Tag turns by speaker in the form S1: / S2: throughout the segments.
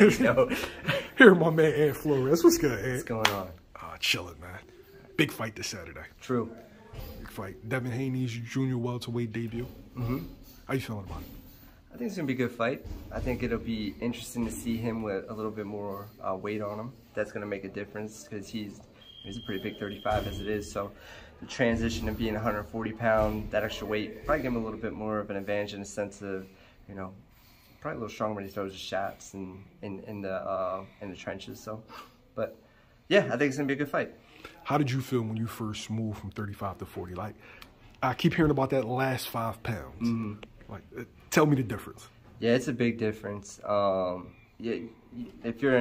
S1: You know?
S2: Here, my man, Ant Flores. What's good, Ant?
S1: What's going on?
S2: Chilling, man. Big fight this Saturday.
S1: True.
S2: Big fight. Devin Haney's junior welterweight debut. How you feeling about it?
S1: I think it's going to be a good fight. I think it'll be interesting to see him with a little bit more weight on him. That's going to make a difference because he's a pretty big 35 as it is. So the transition of being 140 pound, that extra weight, probably give him a little bit more of an advantage in the sense of, you know, probably a little stronger when he throws his shots in the trenches. So, but yeah, I think it's going to be a good fight.
S2: How did you feel when you first moved from 35 to 40? Like, I keep hearing about that last 5 pounds. Like, tell me the difference.
S1: Yeah, it's a big difference. Yeah, if you're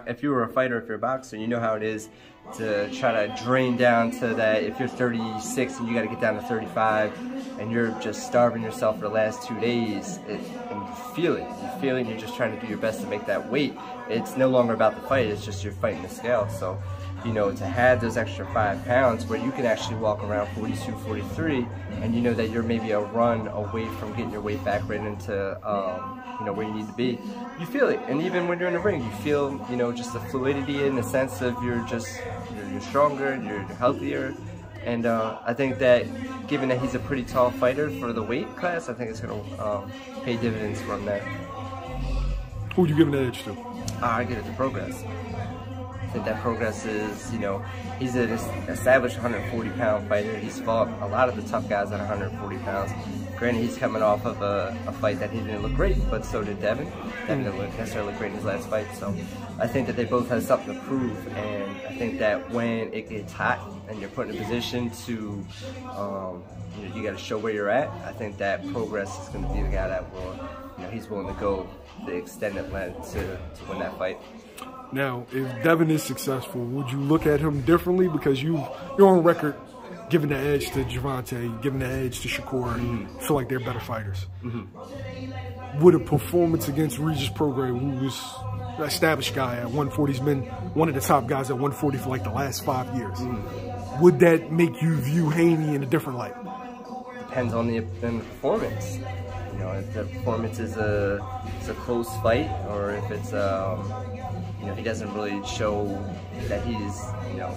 S1: if you were a fighter, if you're a boxer, you know how it is to try to drain down to that. If you're 36 and you got to get down to 35, and you're just starving yourself for the last 2 days, and you feel it. You feel it. You're just trying to do your best to make that weight. It's no longer about the fight. It's just you're fighting the scale. So, you know, to have those extra 5 pounds where you can actually walk around 42, 43, and you know that you're maybe a run away from getting your weight back right into, you know, where you need to be, you feel it. And even when you're in the ring, you feel, you know, just the fluidity in the sense of you're stronger, you're healthier. And I think that given that he's a pretty tall fighter for the weight class, I think it's going to pay dividends from that.
S2: Who you giving the edge to?
S1: I give it to Prograis. I think that Prograis is, you know, he's an established 140-pound fighter. He's fought a lot of the tough guys at 140 pounds. Granted, he's coming off of a fight that he didn't look great, but so did Devin. Devin didn't look necessarily great in his last fight. So I think that they both have something to prove, and I think that when it gets hot and you're put in a position to, you know, you got to show where you're at, I think that Prograis is going to be the guy that will, you know, he's willing to go the extended length to win that fight.
S2: Now, if Devin is successful, would you look at him differently? Because you're on record giving the edge to Gervonta, giving the edge to Shakur, and feel like they're better fighters. Would a performance against Regis Prograis, who was an established guy at 140, he's been one of the top guys at 140 for like the last 5 years, would that make you view Haney in a different light?
S1: Depends on the performance. You know, if the performance is a close fight, or if it's you know, he doesn't really show that he's, you know,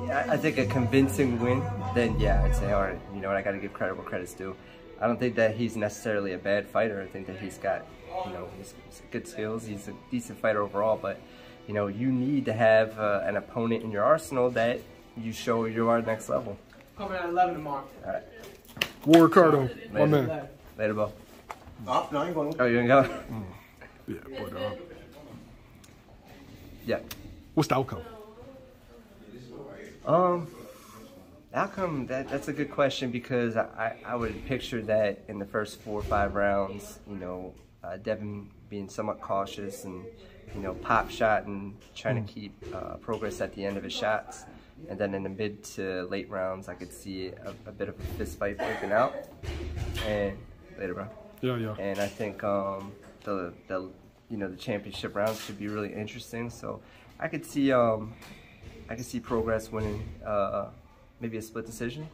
S1: I think a convincing win, then yeah, I'd say, all right, you know what, I got to give credit where credit's due. I don't think that he's necessarily a bad fighter. I think that he's got, you know, he's good skills. He's a decent fighter overall, but, you know, you need to have an opponent in your arsenal that you show you are next level.
S3: Coming at 11 tomorrow.
S1: All right.
S2: War Ricardo, my man.
S1: Later, Bo.
S3: Oh, no, I ain't going.
S1: Oh, you gonna go?
S2: Yeah, but
S1: yeah.
S2: What's the outcome?
S1: Outcome, that's a good question, because I would picture that in the first 4 or 5 rounds, you know, Devin being somewhat cautious and, you know, pop shot and trying to keep Prograis at the end of his shots. And then in the mid to late rounds, I could see a bit of a fist fight breaking out. And later, bro.
S2: Yeah.
S1: And I think the you know, the championship rounds should be really interesting. So I could see Prograis winning maybe a split decision.